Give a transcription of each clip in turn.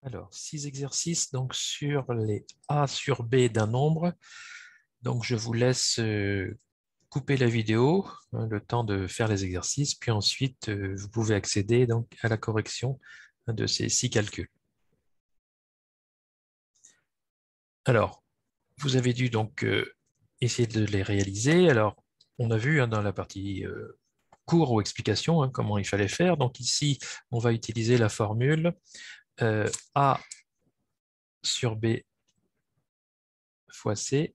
Alors, 6 exercices donc, sur les A sur B d'un nombre. Donc, je vous laisse couper la vidéo, hein, le temps de faire les exercices, puis ensuite, vous pouvez accéder donc, à la correction de ces 6 calculs. Alors, vous avez dû donc essayer de les réaliser. Alors, on a vu dans la partie cours ou explication comment il fallait faire. Donc ici, on va utiliser la formule A sur B fois C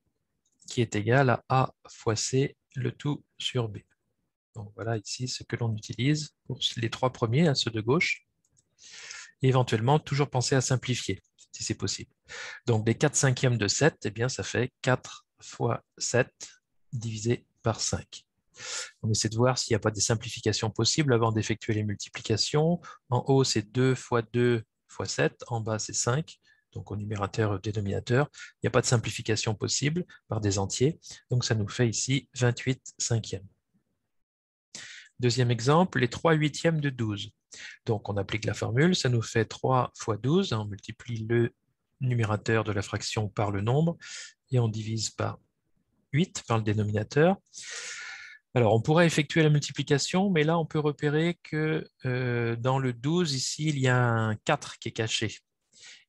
qui est égal à A fois C le tout sur B. Donc voilà ici ce que l'on utilise pour les trois premiers, ceux de gauche. Et éventuellement, toujours penser à simplifier, si c'est possible. Donc les 4/5 de 7, eh bien, ça fait 4 fois 7 divisé par 5. On essaie de voir s'il n'y a pas des simplifications possibles avant d'effectuer les multiplications. En haut, c'est 2 fois 2 fois 7. En bas, c'est 5. Donc au numérateur et au dénominateur, il n'y a pas de simplification possible par des entiers. Donc ça nous fait ici 28/5. Deuxième exemple, les 3/8 de 12. Donc on applique la formule, ça nous fait 3 fois 12. On multiplie le numérateur de la fraction par le nombre et on divise par 8 par le dénominateur. Alors, on pourrait effectuer la multiplication, mais là, on peut repérer que dans le 12, ici, il y a un 4 qui est caché.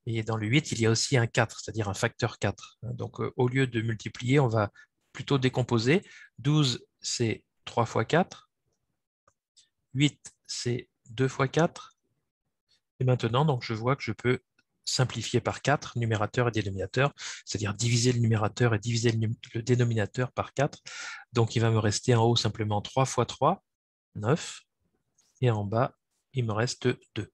Et dans le 8, il y a aussi un 4, c'est-à-dire un facteur 4. Donc, au lieu de multiplier, on va plutôt décomposer. 12, c'est 3 fois 4. 8, c'est 2 fois 4. Et maintenant, donc, je vois que je peux simplifier par 4, numérateur et dénominateur, c'est-à-dire diviser le numérateur et diviser le dénominateur par 4. Donc, il va me rester en haut simplement 3 fois 3, 9, et en bas, il me reste 2.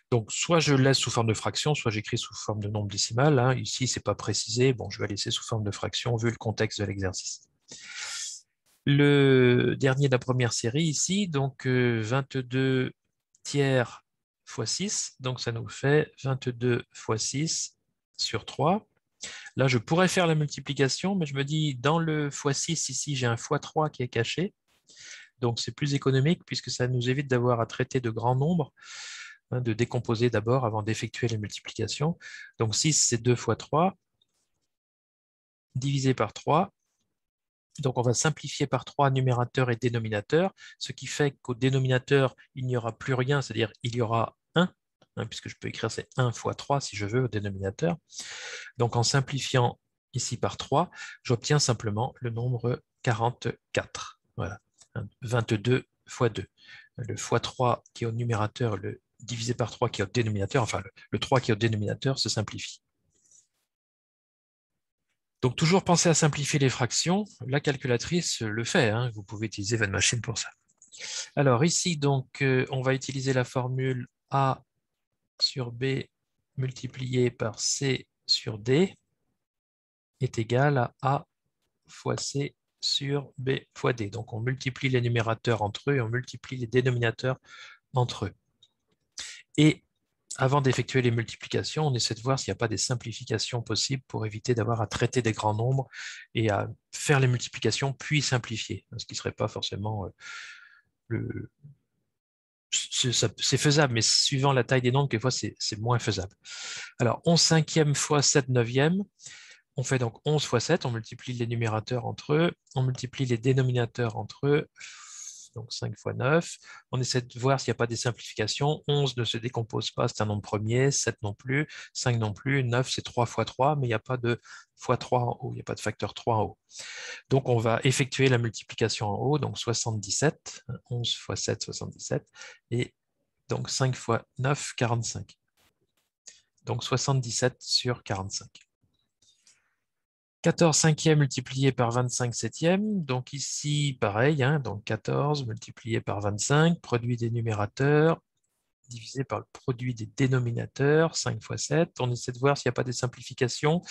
Donc, soit je laisse sous forme de fraction, soit j'écris sous forme de nombre décimal. Ici, ce n'est pas précisé. Bon, je vais laisser sous forme de fraction vu le contexte de l'exercice. Le dernier de la première série ici, donc 22 tiers fois 6, donc ça nous fait 22 fois 6 sur 3. Là, je pourrais faire la multiplication, mais je me dis, dans le fois 6, ici, j'ai un fois 3 qui est caché. Donc, c'est plus économique puisque ça nous évite d'avoir à traiter de grands nombres, de décomposer d'abord avant d'effectuer les multiplications. Donc, 6, c'est 2 fois 3, divisé par 3. Donc, on va simplifier par 3 numérateur et dénominateur, ce qui fait qu'au dénominateur, il n'y aura plus rien, c'est-à-dire il y aura 1, puisque je peux écrire c'est 1 fois 3 si je veux au dénominateur. Donc, en simplifiant ici par 3, j'obtiens simplement le nombre 44. Voilà, 22 fois 2. Le fois 3 qui est au numérateur, le divisé par 3 qui est au dénominateur, enfin le 3 qui est au dénominateur se simplifie. Donc toujours penser à simplifier les fractions. La calculatrice le fait, vous pouvez utiliser votre machine pour ça. Alors ici, donc, on va utiliser la formule A sur B multiplié par C sur D est égal à A fois C sur B fois D. Donc on multiplie les numérateurs entre eux et on multiplie les dénominateurs entre eux. Et avant d'effectuer les multiplications, on essaie de voir s'il n'y a pas des simplifications possibles pour éviter d'avoir à traiter des grands nombres et à faire les multiplications puis simplifier, ce qui ne serait pas forcément le... C'est faisable, mais suivant la taille des nombres, quelquefois c'est moins faisable. Alors 11/5 fois 7/9, on fait donc 11 fois 7, on multiplie les numérateurs entre eux, on multiplie les dénominateurs entre eux, donc 5 fois 9. On essaie de voir s'il n'y a pas des simplifications. 11 ne se décompose pas, c'est un nombre premier, 7 non plus, 5 non plus, 9 c'est 3 fois 3, mais il n'y a pas de fois 3 en haut, il n'y a pas de facteur 3 en haut. Donc on va effectuer la multiplication en haut, donc 77, 11 fois 7, 77, et donc 5 fois 9, 45. Donc 77 sur 45. 14/5 multiplié par 25/7. Donc ici, pareil, donc 14 multiplié par 25, produit des numérateurs, divisé par le produit des dénominateurs, 5 fois 7. On essaie de voir s'il n'y a pas des simplifications,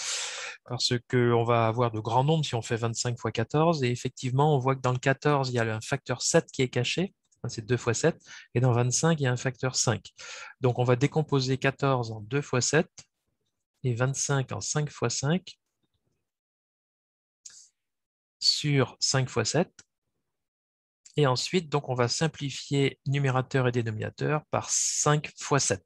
parce qu'on va avoir de grands nombres si on fait 25 fois 14. Et effectivement, on voit que dans le 14, il y a un facteur 7 qui est caché, c'est 2 fois 7, et dans 25, il y a un facteur 5. Donc on va décomposer 14 en 2 fois 7 et 25 en 5 fois 5 sur 5 fois 7. Et ensuite, donc, on va simplifier numérateur et dénominateur par 5 fois 7.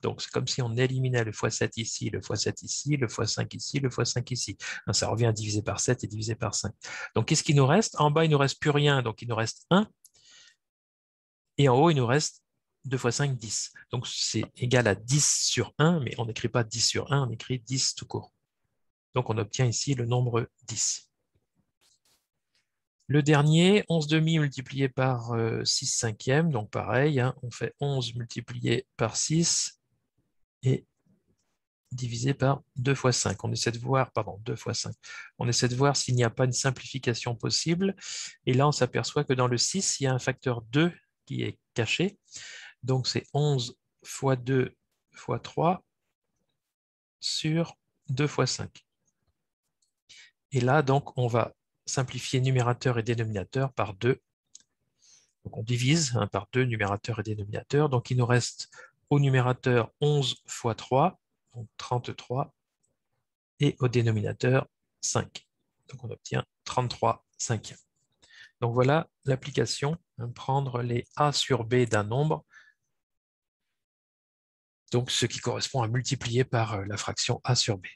Donc, c'est comme si on éliminait le x7 ici, le x7 ici, le x5 ici, le x5 ici. Ça revient à diviser par 7 et diviser par 5. Donc, qu'est-ce qui nous reste? En bas, il ne nous reste plus rien, donc il nous reste 1. Et en haut, il nous reste 2 x 5, 10. Donc, c'est égal à 10 sur 1, mais on n'écrit pas 10 sur 1, on écrit 10 tout court. Donc, on obtient ici le nombre 10. Le dernier, 11 demi multiplié par 6 cinquièmes, donc pareil, hein, on fait 11 multiplié par 6 et divisé par 2 fois 5. On essaie de voir, pardon, 2 fois 5. On essaie de voir s'il n'y a pas une simplification possible. Et là, on s'aperçoit que dans le 6, il y a un facteur 2 qui est caché. Donc, c'est 11 fois 2 fois 3 sur 2 fois 5. Et là, donc, on va simplifier numérateur et dénominateur par 2. Donc, on divise par 2, numérateur et dénominateur. Donc, il nous reste au numérateur 11 fois 3, donc 33, et au dénominateur 5. Donc, on obtient 33 cinquièmes. Donc, voilà l'application, prendre les a sur b d'un nombre, donc ce qui correspond à multiplier par la fraction a sur b.